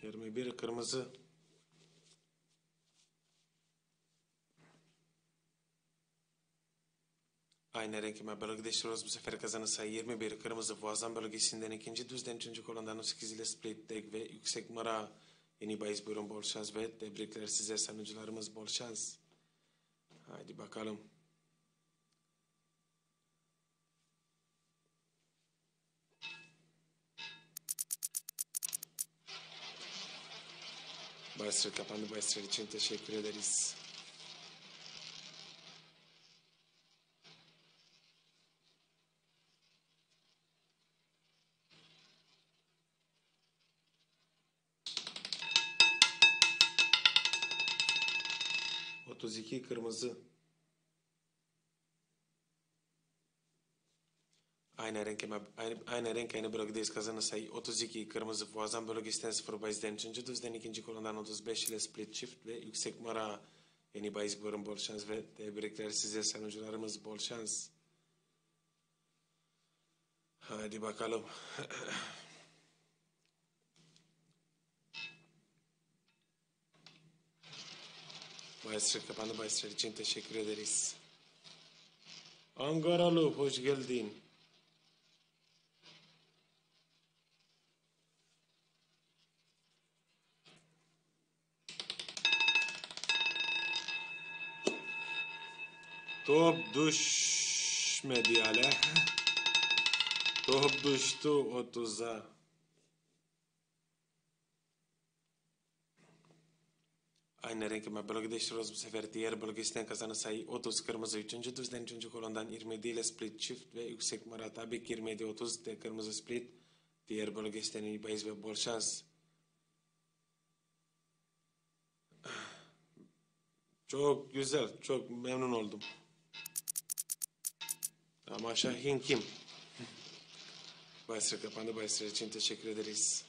21 kırmızı. Aynı renk bölge değiştiriyoruz. Bu sefer kazanan sayı 21 kırmızı. Boğazan bölgesinden ikinci düzden üçüncü kolondan 18 ile split tek ve yüksek mara. Yeni bahis buyurun, bol şans ve tebrikler size sanucularımız, bol şans. Hadi bakalım. Bahisler kapandı. Bahisler için teşekkür ederiz. Otuz iki kırmızı. Aynı renk aynı bölgedeyiz. Kazanan sayı 32 kırmızı. Boğazan bölgesinden 0 bahisten 3. düzden ikinci kolondan 35 ile split çift ve yüksek mara. Yeni bahis buyurun, bol şans ve tebrikler size sanucularımız, bol şans. Hadi bakalım. Bahisler kapandı. Bahisler için teşekkür ederiz. Ankaralı, hoş geldin. Top düşmedi hala. Top düştü 30'a. Aynı renk bölge değiştiriyoruz. Bu sefer diğer bölgesinden kazanan sayı 30 kırmızı. 3. düzden 3. kolondan 27 ile split çift ve yüksek mara. Tabii ki 27 30 de kırmızı split. Diğer bölgesinden iyi bahis ve bol şans. Çok güzel. Çok memnun oldum. Ama Şahin kim? Bahisler kapandı. Bahisler için teşekkür ederiz.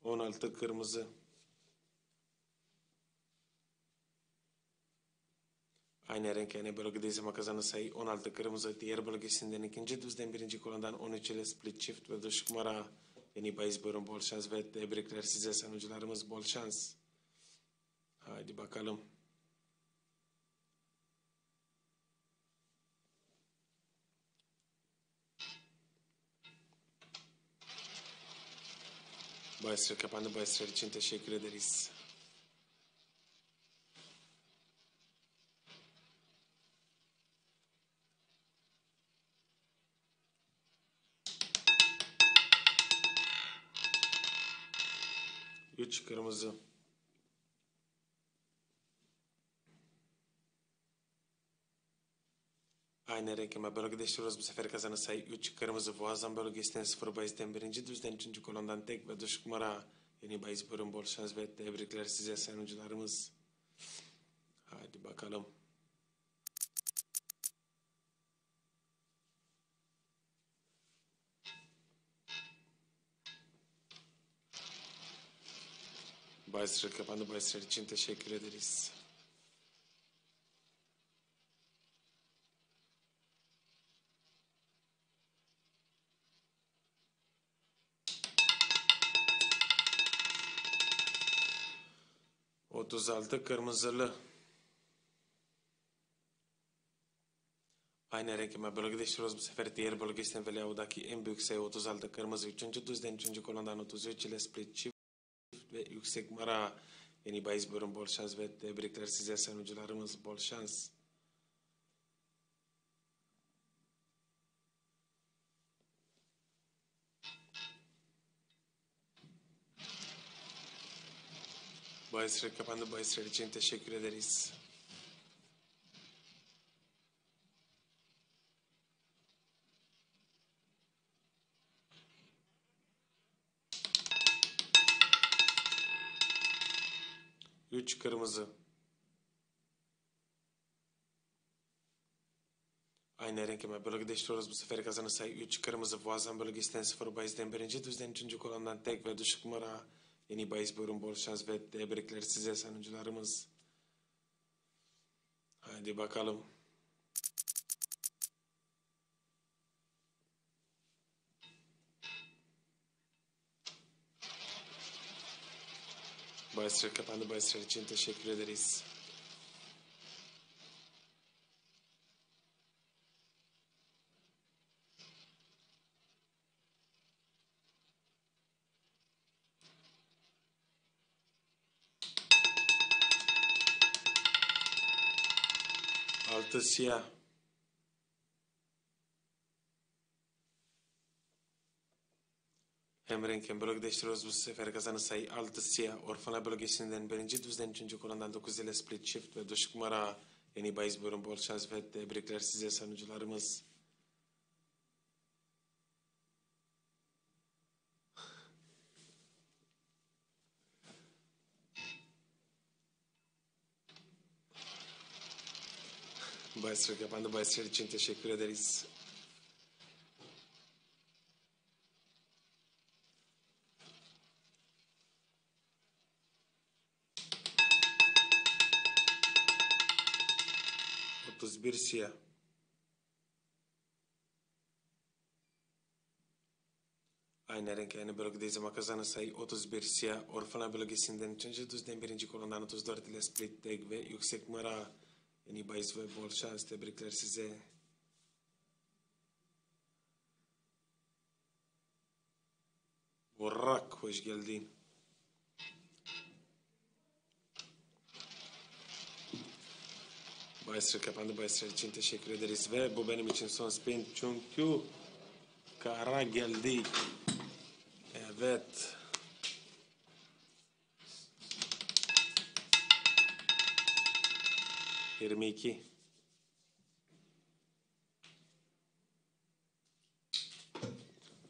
On altı kırmızı. Aynı renk aynı bölgedeyiz ama kazanan sayı 16 kırmızı. Diğer bölgesinden ikinci düzden birinci kolondan 13 ile split çift ve düşük mara. Yeni bahis buyurun, bol şans ve tebrikler size sanucularımız, bol şans. Hadi bakalım. Bahisler kapandı. Bahisler için teşekkür ederiz. Üç kırmızı. Aynı renk ama bölge değiştiriyoruz. Bu sefer kazanan sayı 3 kırmızı. Boğazan bölgesinden 0 bahisten birinci düzden 3. kolondan tek ve düşük mara. Yeni bahis buyurun, bol şans ve tebrikler size sanucularımız. Hadi bakalım. Bahisler kapandı. Bahisler için teşekkür ederiz. Otuz altı kırmızılı. Aynı renk ama bölge değiştiriyoruz. Bu sefer diğer bölgesinden ve layout'daki en büyük sayı 36 kırmızı. 3. düzden 3. kolondan 33 ile split çift ve yüksek mara. Yeni bahis buyurun, bol şans ve tebrikler size sanucularımız, bol şans. Bahisler kapandı. Bahisler için teşekkür ederiz. Üç kırmızı. Aynı renk ama bölge değiştiriyoruz. Bu sefer kazanan sayı 3 kırmızı. Boğazan bölgesinden 0 bahisten birinci düzden 3. kolondan tek ve düşük mara. Yeni bahis buyurun, bol şans ve tebrikler size sanucularımız. Hadi bakalım. Bahisler kapandı. Bahisler için teşekkür ederiz. Altı siyah. Hem renk hem bölge değiştiriyoruz bu sefer kazanan sayı 6 siyah. Orfana bölgesinden birinci düzden 3. kolondan 9 ile split shift ve dış numara yeni bahis buyurun bol şans ve tebrikler size sanucularımız. Bahisler kapandı. Bahisler için teşekkür ederiz. Bir siyah. Aynı renk aynı bölgedeyiz ama kazanan sayı 31 siyah. Orfana bölgesinden 3. düzden 1. kolondan 34 ile split tag ve yüksek numara yeni bahis ve bol şans tebrikler size. Burak hoş geldin. Bahisler kapandı. Bahisler için teşekkür ederiz ve bu benim için son spin çünkü kara geldi. Evet. Yirmi iki.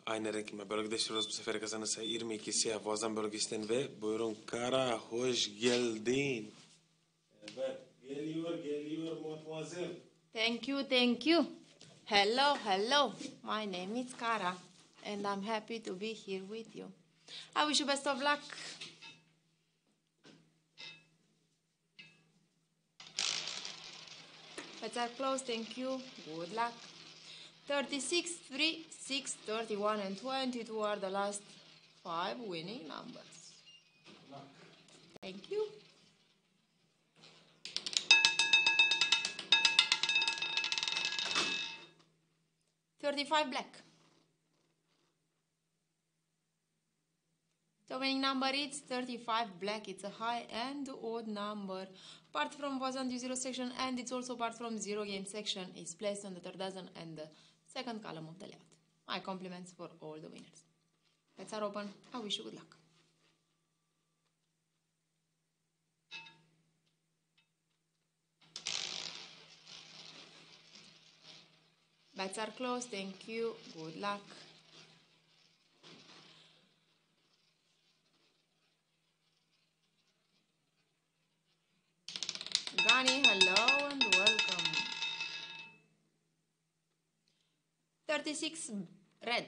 Aynı renk mi? Bölge değiştiriyoruz bu sefer kazanan sayı 22 siyah Boğazan bölgesinden ve buyurun kara hoş geldin. Evet. Geliyor mademoiselle. Thank you. Hello. My name is Kara, and I'm happy to be here with you. I wish you best of luck. Bets are closed, thank you. Good luck. 36, 3, 6, 31, and 22 are the last 5 winning numbers. Thank you. $35 black. The winning number is 35 black. It's a high and odd number. Part from was on the 0 section and it's also part from 0 game section. It's placed on the third dozen and the second column of the layout. My compliments for all the winners. Bets are open. I wish you good luck. Bets are closed. Thank you. Good luck. Gani, hello and welcome. 36 red.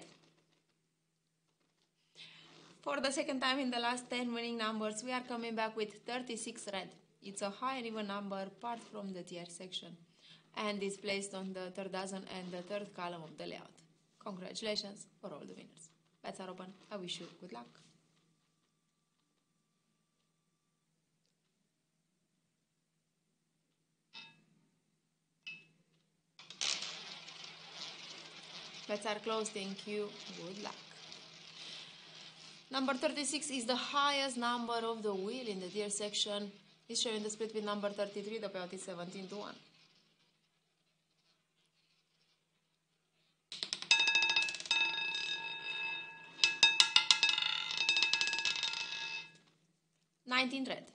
For the second time in the last 10 winning numbers, we are coming back with 36 red. It's a high and even number part from the tier section and is placed on the third dozen and the third column of the layout. Congratulations for all the winners. Bets are open. I wish you good luck. Bets are closed. Thank you. Good luck. Number 36 is the highest number of the wheel in the tier section. It's showing the split with number 33. The payout is 17-1. $19 red.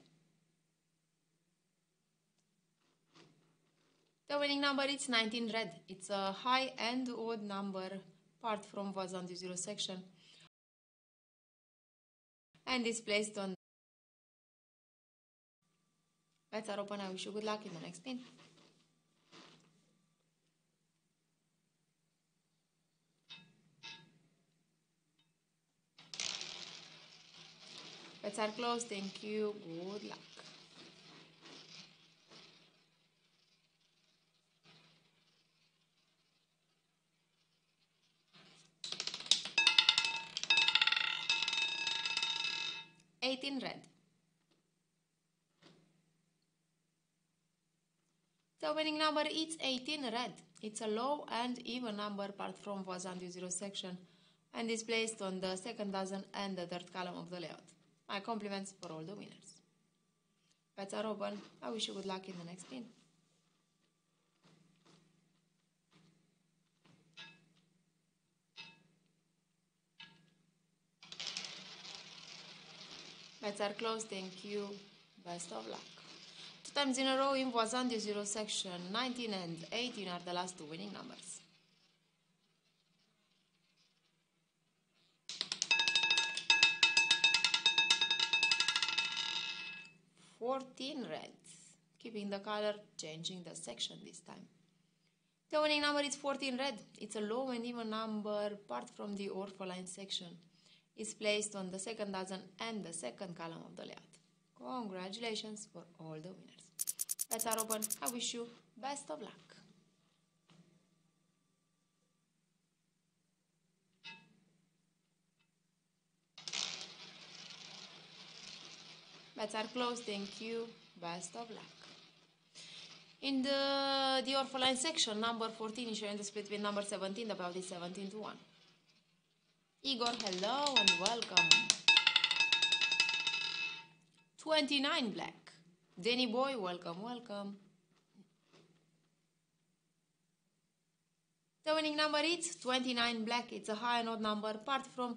The winning number is 19 red. It's a high and odd number part from was on the 0 section and is placed on. Bets are open. I wish you good luck in the next spin. Bets are closed. Thank you. Good luck. 18 red. The winning number is 18 red. It's a low and even number apart from Voisin du Zero section and is placed on the second dozen and the third column of the layout. My compliments for all the winners. Bets are open. I wish you good luck in the next spin. Bets are closed. Thank you. Best of luck. 2 times in a row in Voisin du Zero section. 19 and 18 are the last two winning numbers. Red. Keeping the color, changing the section this time. The winning number is 14 red. It's a low and even number apart from the orphaline section. It's placed on the second dozen and the second column of the layout. Congratulations for all the winners. Bets are open. I wish you best of luck. Bets are closed. Thank you. Best of luck. In the orphaline section, number 14 is showing the split with number 17. The payout is 17 to 1. Igor, hello and welcome. 29 black. Danny Boy, welcome, welcome. The winning number is 29 black. It's a high and odd number apart from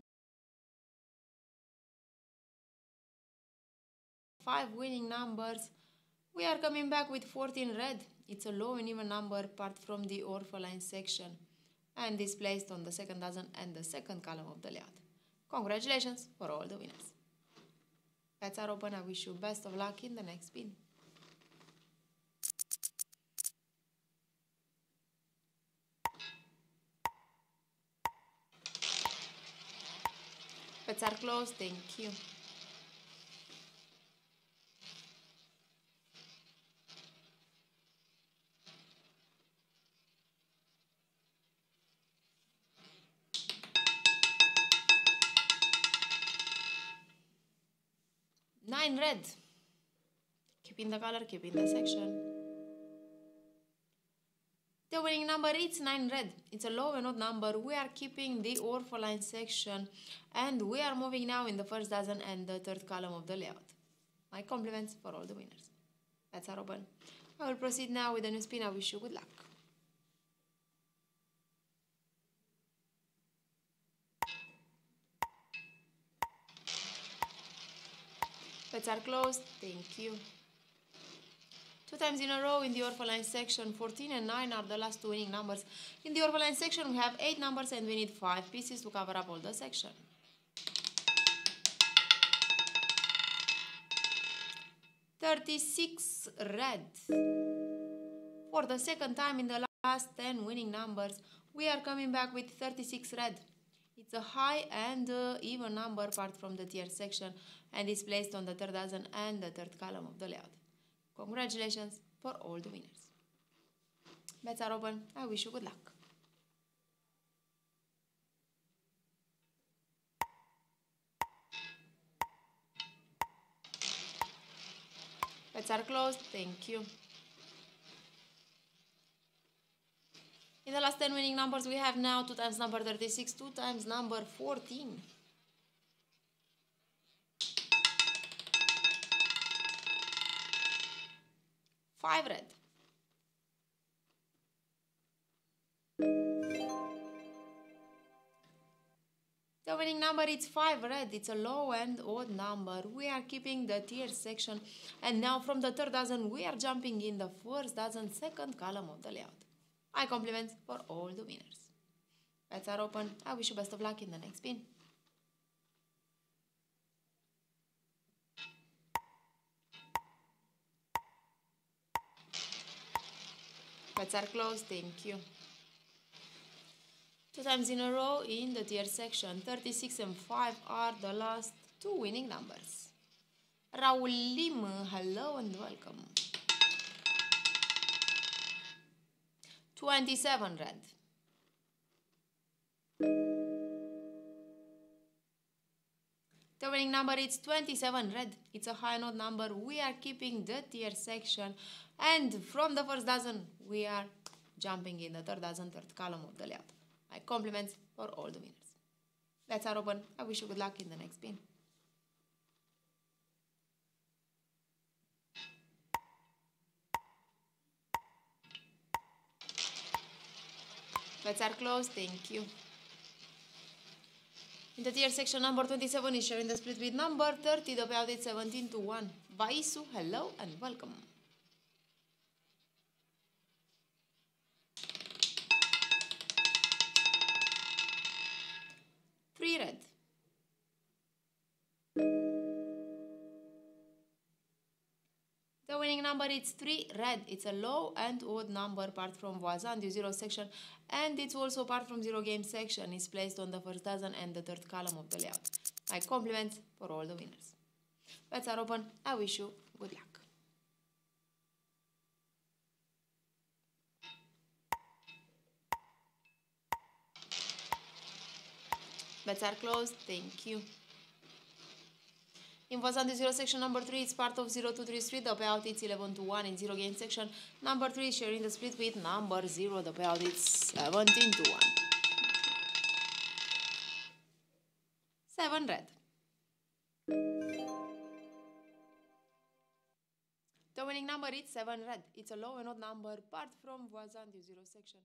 5 winning numbers. We are coming back with 14 red. It's a low and even number apart from the orphaline section and is placed on the second dozen and the second column of the layout. Congratulations for all the winners. Bets are open. I wish you best of luck in the next spin. Bets are closed. Thank you. Nine red. Keeping the color, keeping the section. The winning number is 9 red. It's a low and odd number. We are keeping the orphaline section and we are moving now in the first dozen and the third column of the layout. My compliments for all the winners. Bets are open. I will proceed now with a new spin. I wish you good luck. Bets are closed. Thank you. 2 times in a row in the orphaline section. 14 and 9 are the last two winning numbers. In the orphaline section, we have 8 numbers and we need 5 pieces to cover up all the section. $36 red. For the second time in the last 10 winning numbers, we are coming back with 36 red. It's a high and even number apart from the tier section and is placed on the third dozen and the third column of the layout. Congratulations for all the winners. Bets are open. I wish you good luck. Bets are closed. Thank you. In the last 10 winning numbers, we have now 2 times number 36, 2 times number 14. Five red. The winning number is 5 red. It's a low and odd number. We are keeping the tier section and now from the third dozen we are jumping in the first dozen, second column of the layout. My compliments for all the winners. Bets are open. I wish you best of luck in the next spin. Bets are closed. Thank you. 2 times in a row in the tier section. 36 and 5 are the last two winning numbers. Raul Lim, hello and welcome. 27 red. The winning number is 27 red. It's a high and odd number. We are keeping the tier section. And from the first dozen, we are jumping in the third dozen, third column of the layout. My compliments for all the winners. Bets are open. I wish you good luck in the next spin. Bets are closed. Thank you. In the tier section, number 27 is sharing the split with number 30. The payout is 17-1. Vaisu, hello and welcome. Three red. The winning number is 3 red. It's a low and odd number part from Voisin du Zero section, and it's also part from Zero Game section. It's placed on the first dozen and the third column of the layout. My compliments for all the winners. Bets are open. I wish you good luck. Bets are closed. Thank you. In Voisin du Zero section, number 3 is part of 0-2-3-3. The payout is 11-1 in Zero Game section. Number 3 is sharing the split with number 0. The payout is 17-1. 7 red. The winning number is 7 red. It's a low and odd number part from Voisin du Zero section.